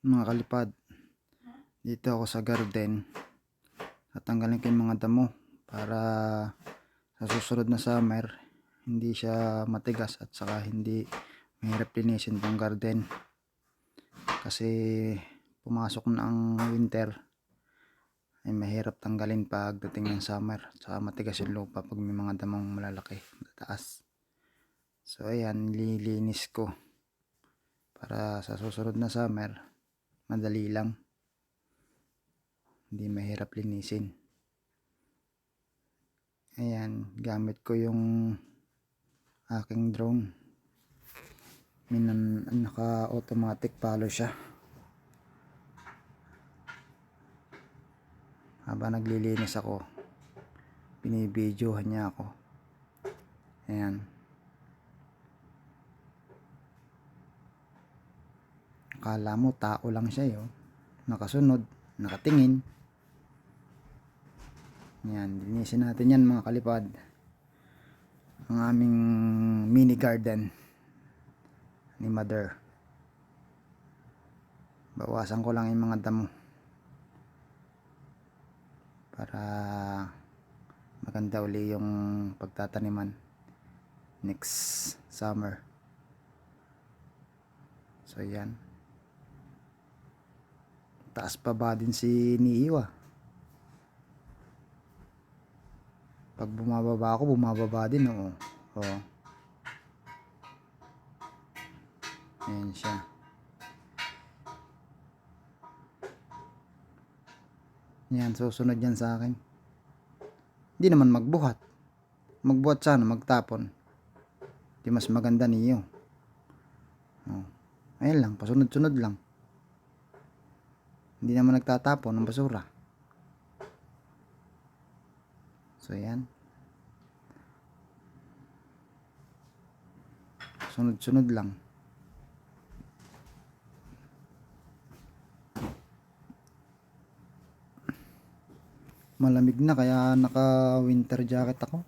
Mga kalipad, dito ako sa garden. Tatanggalin ko yung mga damo para sa susunod na summer hindi siya matigas at saka hindi mahirap linisin tong garden. Kasi pumasok na ang winter ay mahirap tanggalin pagdating ng summer, saka matigas yung lupa pag may mga damong malalaki mataas. So ayan, lilinis ko para sa susunod na summer madali lang, hindi mahirap linisin. Ayan, gamit ko yung aking drone. Naka automatic palo siya. Habang naglilinis ako, binibidyohan niya ako. Ayan. Akala mo tao lang siya yun. Nakasunod, nakatingin. Ayan, linisin natin yan mga kalipad. Ang aming mini garden ni mother. Bawasan ko lang yung mga damo para maganda uli yung pagtataniman next summer. So yan, taas pa ba din si Niiwa. Pag bumababa ako, bumababa din. Oo. Oo. Ayan siya. Yan, susunod yan sa akin. Hindi naman magbuhat. Magbuhat sana, magtapon. Di mas maganda niyo. Oh. Ayan lang, pasunod-sunod lang. Hindi naman nagtatapon ng basura. So yan. Sunod-sunod lang. Malamig na kaya naka winter jacket ako.